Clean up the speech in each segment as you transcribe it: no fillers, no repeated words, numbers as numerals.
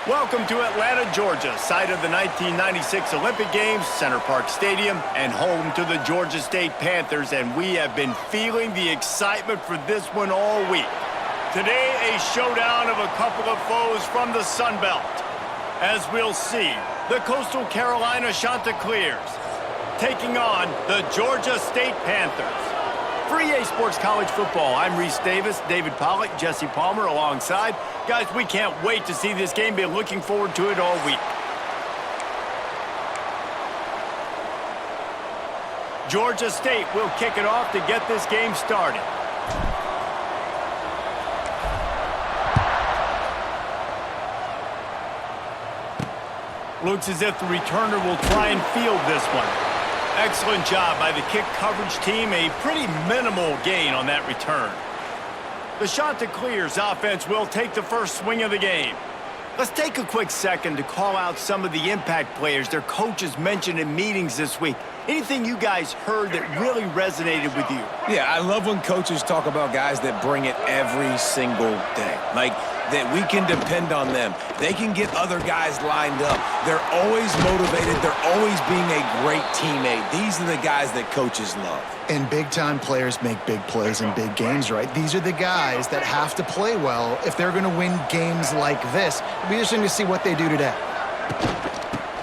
Welcome to Atlanta, Georgia, site of the 1996 Olympic Games, Center Park Stadium, and home to the Georgia State Panthers, and we have been feeling the excitement for this one all week. Today, a showdown of a couple of foes from the Sun Belt. As we'll see, the Coastal Carolina Chanticleers taking on the Georgia State Panthers. For EA Sports College Football, I'm Reese Davis, David Pollack, Jesse Palmer alongside. Guys, we can't wait to see this game. Been looking forward to it all week. Georgia State will kick it off to get this game started. Looks as if the returner will try and field this one. Excellent job by the kick coverage team. A pretty minimal gain on that return. The Chanticleers offense will take the first swing of the game. Let's take a quick second to call out some of the impact players their coaches mentioned in meetings this week. Anything you guys heard that really resonated with you? Yeah, I love when coaches talk about guys that bring it every single day. Like, that we can depend on them. They can get other guys lined up. They're always motivated. They're always being a great teammate. These are the guys that coaches love. And big-time players make big plays in big games, right? These are the guys that have to play well if they're going to win games like this. It'll be interesting to see what they do today.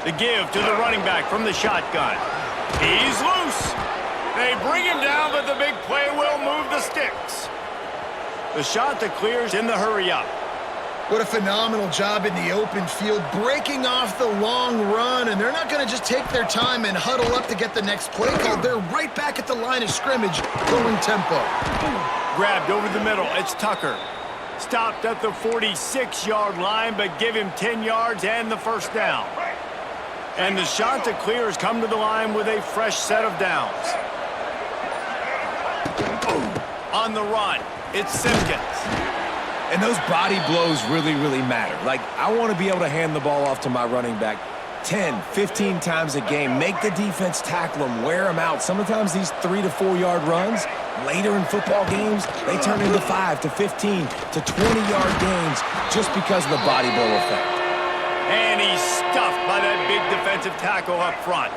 The give to the running back from the shotgun. He's loose. They bring him down, but the big play will move the sticks. The Chanticleers in the hurry-up. What a phenomenal job in the open field, breaking off the long run, and they're not going to just take their time and huddle up to get the next play call. They're right back at the line of scrimmage, going tempo. Grabbed over the middle, it's Tucker. Stopped at the 46-yard line, but give him 10 yards and the first down. And the Chanticleers come to the line with a fresh set of downs. On the run, it's Simpkins. And those body blows really, really matter. Like, I want to be able to hand the ball off to my running back 10, 15 times a game. Make the defense tackle them, wear them out. Sometimes these 3 to 4 yard runs, later in football games, they turn into 5 to 15 to 20-yard gains just because of the body blow effect. And he's stuffed by that big defensive tackle up front.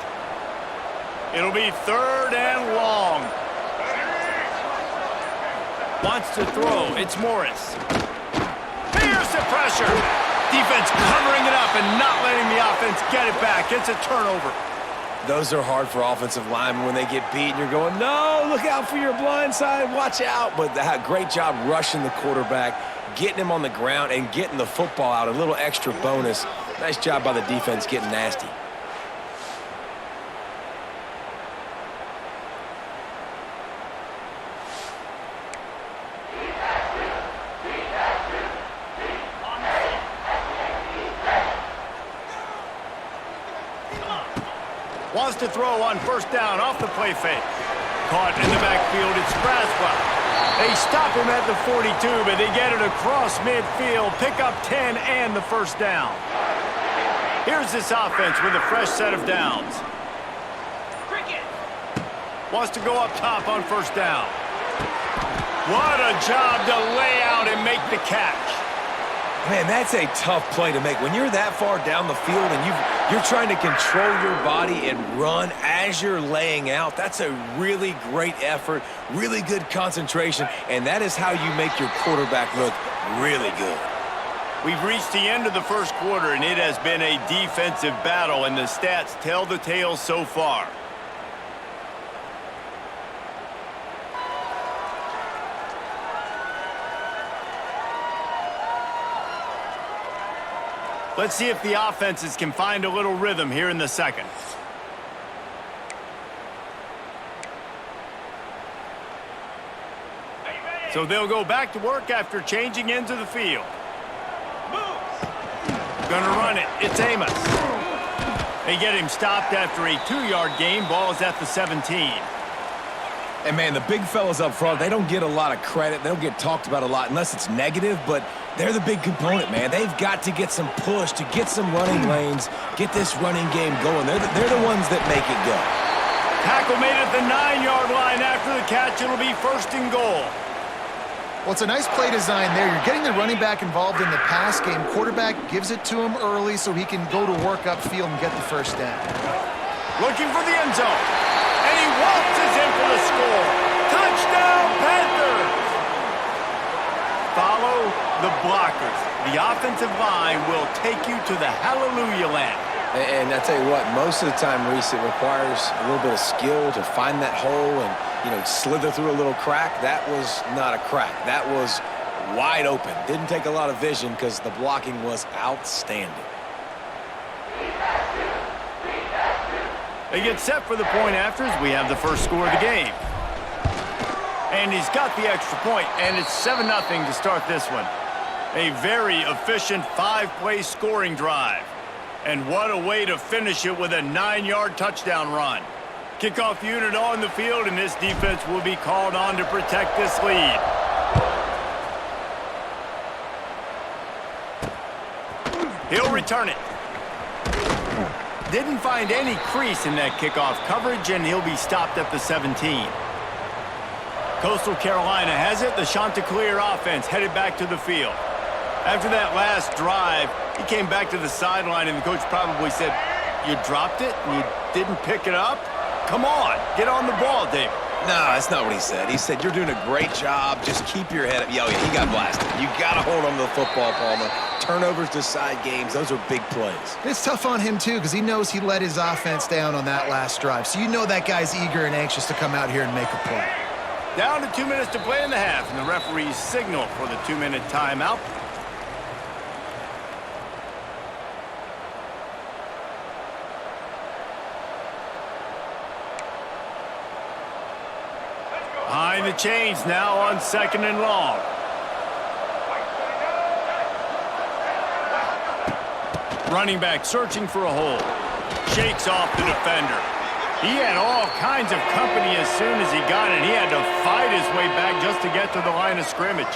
It'll be 3rd and long. Wants to throw. It's Morris. Here's the pressure. Defense covering it up and not letting the offense get it back. It's a turnover. Those are hard for offensive linemen when they get beat and you're going, no, look out for your blind side, watch out. But great job rushing the quarterback, getting him on the ground and getting the football out. A little extra bonus. Nice job by the defense getting nasty. Wants to throw on first down off the play fake. Caught in the backfield, it's Braswell. They stop him at the 42, but they get it across midfield. Pick up 10 and the first down. Here's this offense with a fresh set of downs. Wants to go up top on first down. What a job to lay out and make the catch. Man, that's a tough play to make. When you're that far down the field and you're trying to control your body and run as you're laying out, that's a really great effort, really good concentration, and that is how you make your quarterback look really good. We've reached the end of the first quarter, and it has been a defensive battle, and the stats tell the tale so far. Let's see if the offenses can find a little rhythm here in the second. So they'll go back to work after changing into the field. Gonna run it. It's Amos. They get him stopped after a 2-yard gain. Ball is at the 17. And, man, the big fellas up front, they don't get a lot of credit. They don't get talked about a lot unless it's negative, but they're the big component, man. They've got to get some push, to get some running lanes, get this running game going. They're the ones that make it go. Tackle made at the 9-yard line after the catch. It'll be 1st and goal. Well, it's a nice play design there. You're getting the running back involved in the pass game. Quarterback gives it to him early so he can go to work upfield and get the first down. Looking for the end zone. And he waltzes in for the score. Touchdown, Panthers! Follow the blockers. The offensive line will take you to the hallelujah land. And I tell you what, most of the time, Reese, it requires a little bit of skill to find that hole and, slither through a little crack. That was not a crack. That was wide open. Didn't take a lot of vision because the blocking was outstanding. They get set for the point afters. We have the first score of the game. And he's got the extra point, and it's 7-0 to start this one. A very efficient 5-play scoring drive. And what a way to finish it with a 9-yard touchdown run. Kickoff unit on the field, and this defense will be called on to protect this lead. He'll return it. Didn't find any crease in that kickoff coverage, and he'll be stopped at the 17. Coastal Carolina has it. The Chanticleer offense headed back to the field. After that last drive, he came back to the sideline, and the coach probably said, "You dropped it and you didn't pick it up? Come on, get on the ball, David." No, that's not what he said. He said, "You're doing a great job. Just keep your head up." Yeah, he got blasted. You got to hold on to the football, Palmer. Turnovers decide games. Those are big plays. It's tough on him, too, because he knows he let his offense down on that last drive. So you know that guy's eager and anxious to come out here and make a play. Down to 2 minutes to play in the half, and the referees signal for the 2-minute timeout. Behind the chains now on 2nd and long. Running back searching for a hole. Shakes off the defender. He had all kinds of company as soon as he got it. He had to fight his way back just to get to the line of scrimmage.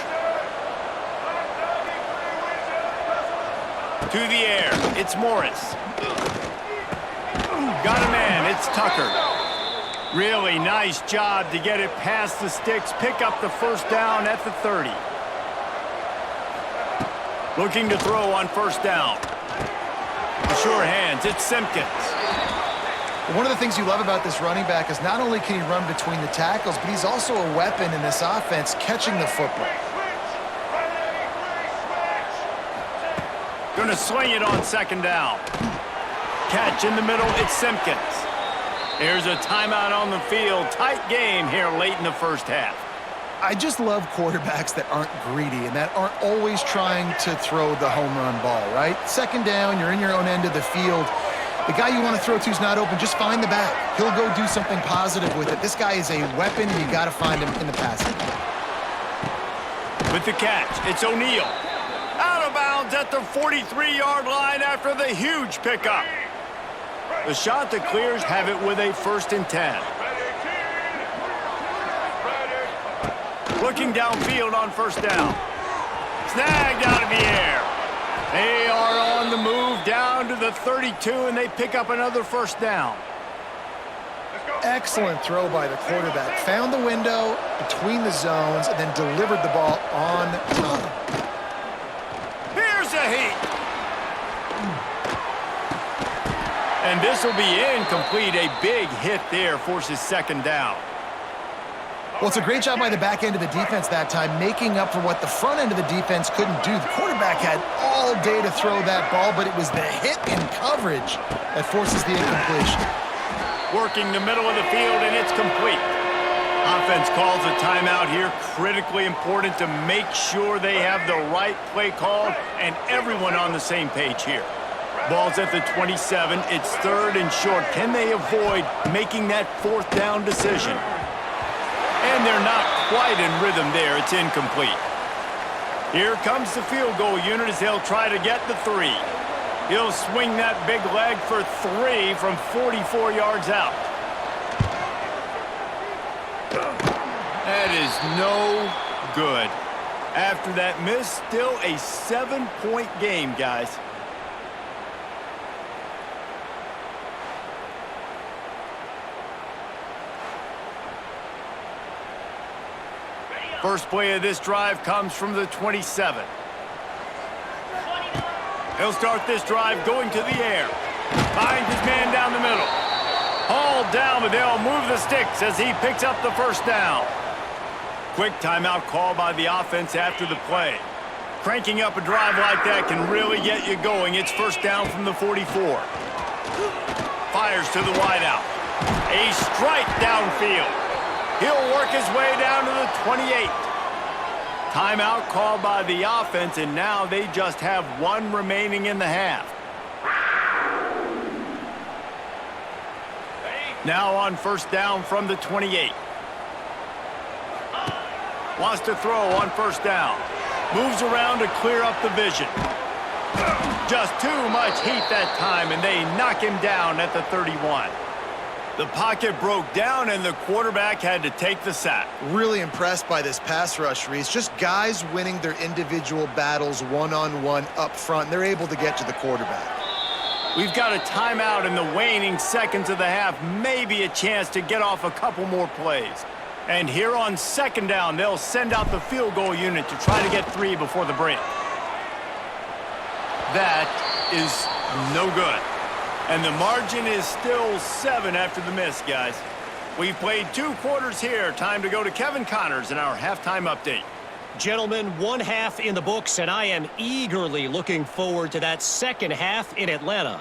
To the air. It's Morris. Got a man. It's Tucker. Really nice job to get it past the sticks, pick up the first down at the 30. Looking to throw on first down. The sure hands, it's Simpkins. One of the things you love about this running back is not only can he run between the tackles, but he's also a weapon in this offense catching the football. Gonna swing it on 2nd down. Catch in the middle, it's Simpkins. Here's a timeout on the field. Tight game here late in the first half. I just love quarterbacks that aren't greedy and that aren't always trying to throw the home run ball, right? 2nd down, you're in your own end of the field. The guy you want to throw to is not open. Just find the back. He'll go do something positive with it. This guy is a weapon, and you got to find him in the passing. With the catch, it's O'Neal. Out of bounds at the 43-yard line after the huge pickup. The Chanticleers have it with a 1st and 10. Looking downfield on first down. Snagged out of the air. They are on the move down to the 32, and they pick up another first down. Excellent throw by the quarterback. Found the window between the zones and then delivered the ball on time. Here's a heat. And this will be incomplete. A big hit there forces 2nd down. Well, it's a great job by the back end of the defense that time, making up for what the front end of the defense couldn't do. The quarterback had all day to throw that ball, but it was the hit in coverage that forces the incompletion. Working the middle of the field, and it's complete. Offense calls a timeout here. Critically important to make sure they have the right play called and everyone on the same page here. Ball's at the 27. It's 3rd and short. Can they avoid making that 4th down decision? And they're not quite in rhythm there. It's incomplete. Here comes the field goal unit as they'll try to get the 3. He'll swing that big leg for 3 from 44 yards out. That is no good. After that miss, still a 7-point game, guys. First play of this drive comes from the 27. He'll start this drive going to the air. Finds his man down the middle. Hauled down, but they'll move the sticks as he picks up the first down. Quick timeout call by the offense after the play. Cranking up a drive like that can really get you going. It's first down from the 44. Fires to the wideout. A strike downfield. He'll work his way down to the 28. Timeout called by the offense, and now they just have one remaining in the half. Now on first down from the 28. Wants to throw on first down. Moves around to clear up the vision. Just too much heat that time, and they knock him down at the 31. The pocket broke down, and the quarterback had to take the sack. Really impressed by this pass rush, Reese. Just guys winning their individual battles one-on-one up front. They're able to get to the quarterback. We've got a timeout in the waning seconds of the half. Maybe a chance to get off a couple more plays. And here on second down, they'll send out the field goal unit to try to get 3 before the break. That is no good. And the margin is still 7 after the miss, guys. We've played 2 quarters here. Time to go to Kevin Connors in our halftime update. Gentlemen, 1 half in the books, and I am eagerly looking forward to that second half in Atlanta.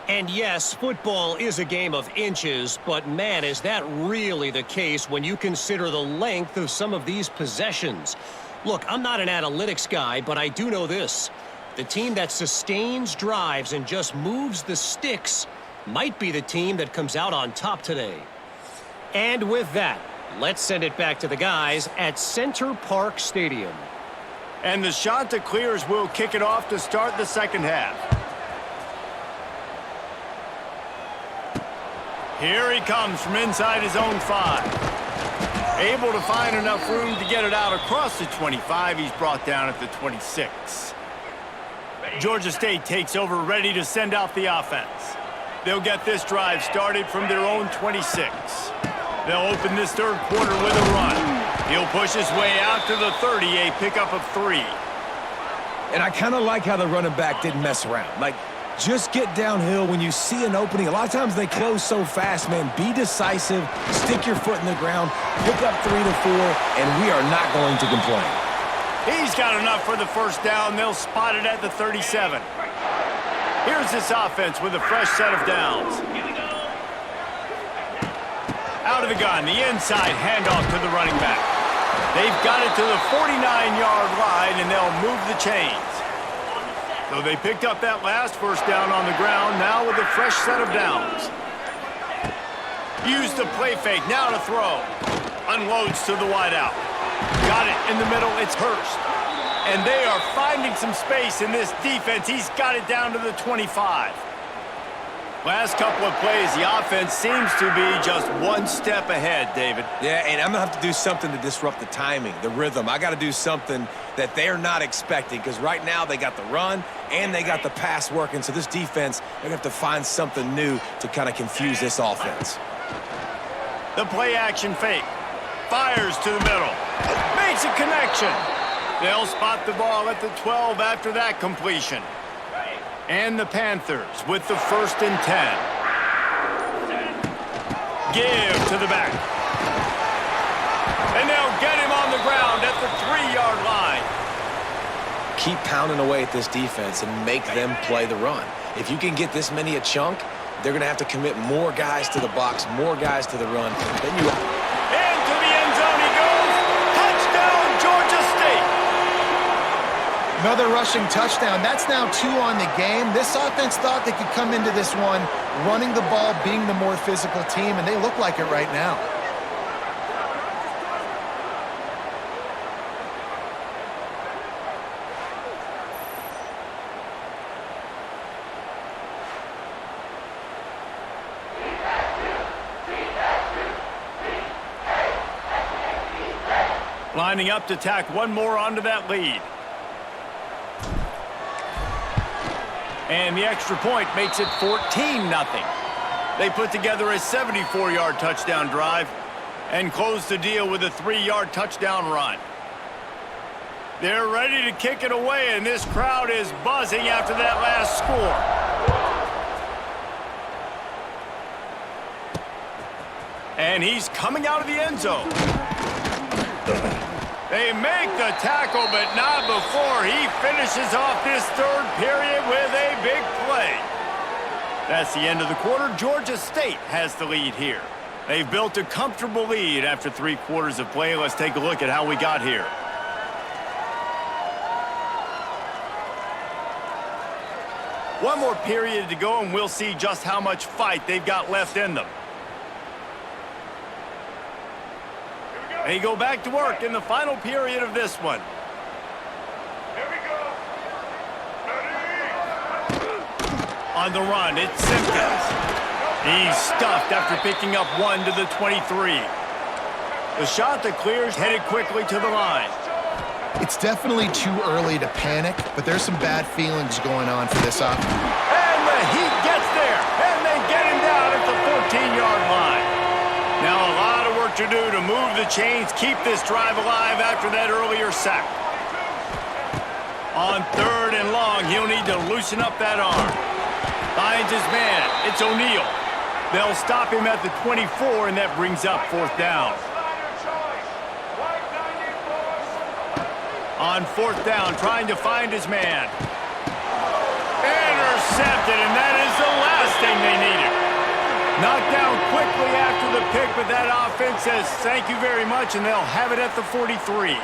And yes, football is a game of inches, but man, is that really the case when you consider the length of some of these possessions. Look, I'm not an analytics guy, but I do know this. The team that sustains drives and just moves the sticks might be the team that comes out on top today. And with that, let's send it back to the guys at Center Park Stadium. And the Chanticleers will kick it off to start the second half. Here he comes from inside his own 5. Able to find enough room to get it out across the 25. He's brought down at the 26. Georgia State takes over, ready to send out the offense. They'll get this drive started from their own 26. They'll open this third quarter with a run. He'll push his way out to the 30, a pickup of 3. And I kind of like how the running back didn't mess around. Like, just get downhill when you see an opening. A lot of times they close so fast, man. Be decisive, stick your foot in the ground, pick up 3 to 4, and we are not going to complain. He's got enough for the first down. They'll spot it at the 37. Here's this offense with a fresh set of downs. Out of the gun, the inside handoff to the running back. They've got it to the 49-yard line, and they'll move the chains. So they picked up that last first down on the ground, now with a fresh set of downs. Used the play fake, now to throw. Unloads to the wideout. Got it in the middle, it's Hurst. And they are finding some space in this defense. He's got it down to the 25. Last couple of plays, the offense seems to be just one step ahead, David. Yeah, and I'm going to have to do something to disrupt the timing, the rhythm. I got to do something that they're not expecting, because right now they got the run and they got the pass working. So this defense, they're going to have to find something new to kind of confuse this offense. The play action fake. Fires to the middle. Makes a connection. They'll spot the ball at the 12 after that completion. And the Panthers with the 1st and 10. Give to the back. And they'll get him on the ground at the 3-yard line. Keep pounding away at this defense and make them play the run. If you can get this many a chunk, they're going to have to commit more guys to the box, more guys to the run. Then you... And to the end zone he goes. Touchdown, Georgia State. Another rushing touchdown. That's now 2 on the game. This offense thought they could come into this one running the ball, being the more physical team, and they look like it right now. Lining up to tack one more onto that lead. And the extra point makes it 14-0. They put together a 74-yard touchdown drive. and close the deal with a 3-yard touchdown run. They're ready to kick it away, and this crowd is buzzing after that last score. And he's coming out of the end zone. They make the tackle, but not before he finishes off this third period with a big play. That's the end of the quarter. Georgia State has the lead here. They've built a comfortable lead after 3 quarters of play. Let's take a look at how we got here. One more period to go, and we'll see just how much fight they've got left in them. They go back to work in the final period of this one. Here we go. On the run, it's Simpkins. He's stuffed after picking up 1 to the 23. The Chanticleers headed quickly to the line. It's definitely too early to panic, but there's some bad feelings going on for this offense. And the Heat gets there, and they get him down at the 14-yard line. Now a lot of work to do to move the chains, keep this drive alive after that earlier sack. On 3rd and long, he'll need to loosen up that arm. Finds his man. It's O'Neal. They'll stop him at the 24, and that brings up 4th down. On 4th down, trying to find his man. Intercepted, and that is the last thing they needed. Knocked down quickly after the pick, but that offense says thank you very much, and they'll have it at the 43.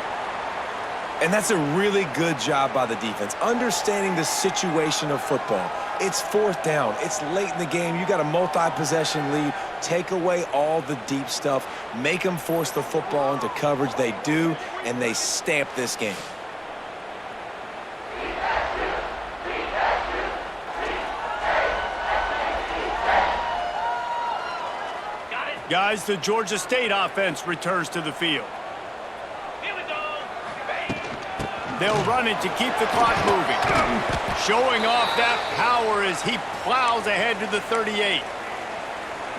And that's a really good job by the defense, understanding the situation of football. It's 4th down. It's late in the game. You got a multi-possession lead. Take away all the deep stuff. Make them force the football into coverage. They do, and they stamp this game. Guys, the Georgia State offense returns to the field. Here we go. They'll run it to keep the clock moving. Showing off that power as he plows ahead to the 38.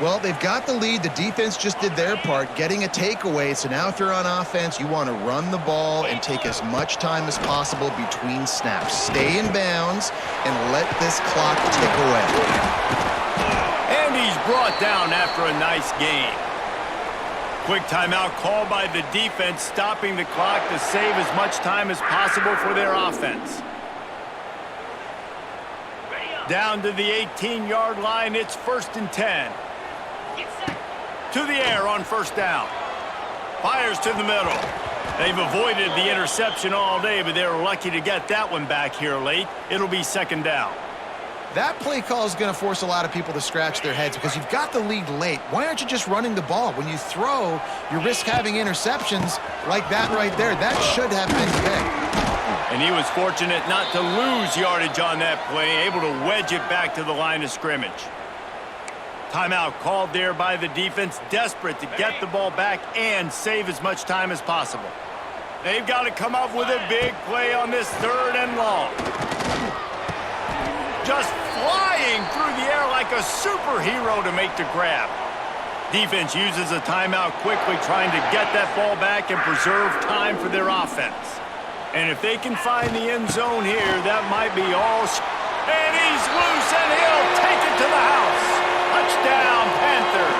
Well, they've got the lead. The defense just did their part, getting a takeaway. So now if you're on offense, you want to run the ball and take as much time as possible between snaps. Stay in bounds and let this clock tick away. And he's brought down after a nice gain. Quick timeout called by the defense, stopping the clock to save as much time as possible for their offense. Down to the 18-yard line, it's 1st and 10. To the air on 1st down. Fires to the middle. They've avoided the interception all day, but they're lucky to get that one back here late. It'll be 2nd down. That play call is going to force a lot of people to scratch their heads because you've got the lead late. Why aren't you just running the ball? When you throw, you risk having interceptions like that right there. That should have been big. And he was fortunate not to lose yardage on that play, able to wedge it back to the line of scrimmage. Timeout called there by the defense, desperate to get the ball back and save as much time as possible. They've got to come up with a big play on this 3rd and long. Just flying through the air like a superhero to make the grab. Defense uses a timeout quickly, trying to get that ball back and preserve time for their offense. And if they can find the end zone here, that might be all. And he's loose, and he'll take it to the house. Touchdown, Panthers.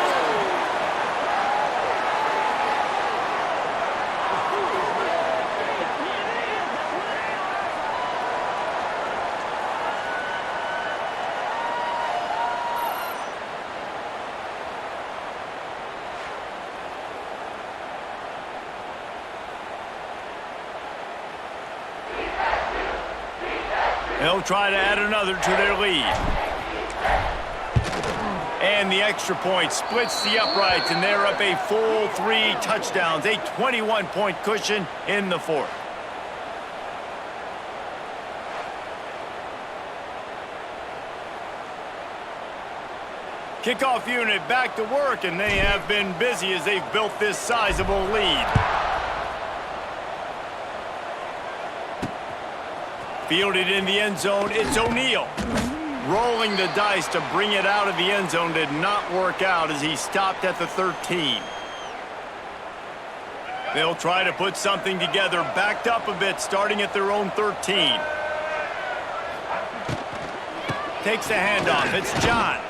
They'll try to add another to their lead. And the extra point splits the uprights, and they're up a full 3 touchdowns, a 21-point cushion in the 4th. Kickoff unit back to work, and they have been busy as they've built this sizable lead. Fielded in the end zone, it's O'Neal. Rolling the dice to bring it out of the end zone did not work out as he stopped at the 13. They'll try to put something together, backed up a bit, starting at their own 13. Takes the handoff. It's John.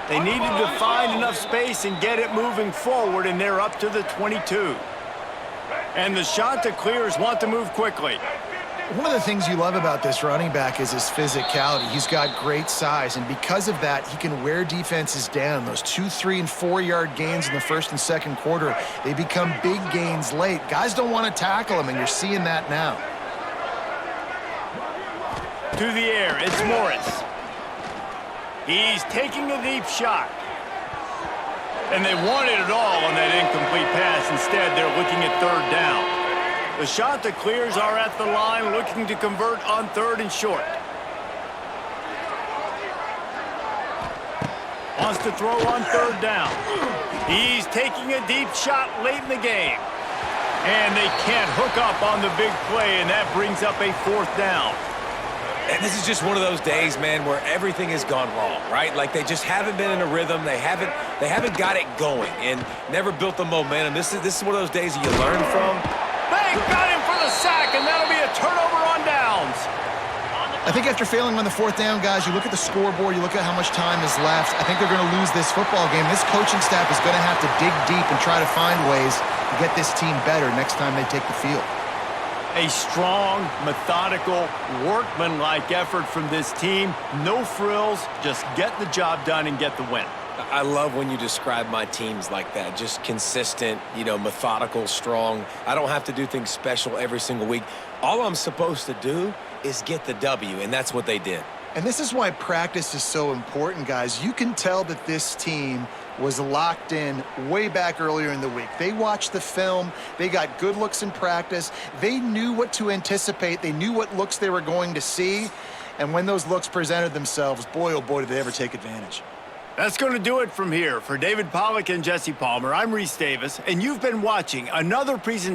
They needed to find enough space and get it moving forward, and they're up to the 22. And the Chanticleers want to move quickly. One of the things you love about this running back is his physicality. He's got great size, and because of that, he can wear defenses down. Those 2-, 3-, and 4-yard gains in the first and second quarter, they become big gains late. Guys don't want to tackle him, and you're seeing that now. To the air, it's Morris. He's taking a deep shot. And they wanted it all on that incomplete pass. Instead, they're looking at third down. The Chanticleers are at the line looking to convert on third and short. Wants to throw on third down. He's taking a deep shot late in the game. And they can't hook up on the big play, and that brings up a fourth down. And this is just one of those days, man, where everything has gone wrong, right? Like they just haven't been in a rhythm. They haven't got it going and never built the momentum. This is one of those days you learn from. They got him for the sack, and that'll be a turnover on downs. I think after failing on the fourth down, guys, you look at the scoreboard, you look at how much time is left. I think they're going to lose this football game. This coaching staff is going to have to dig deep and try to find ways to get this team better next time they take the field. A strong, methodical, workmanlike effort from this team. No frills, just get the job done and get the win. I love when you describe my teams like that. Just consistent, methodical, strong. I don't have to do things special every single week. All I'm supposed to do is get the W, and that's what they did. And this is why practice is so important, guys. You can tell that this team was locked in way back earlier in the week. They watched the film. They got good looks in practice. They knew what to anticipate. They knew what looks they were going to see. And when those looks presented themselves, boy, oh boy, did they ever take advantage. That's going to do it from here. For David Pollack and Jesse Palmer, I'm Reese Davis, and you've been watching another presentation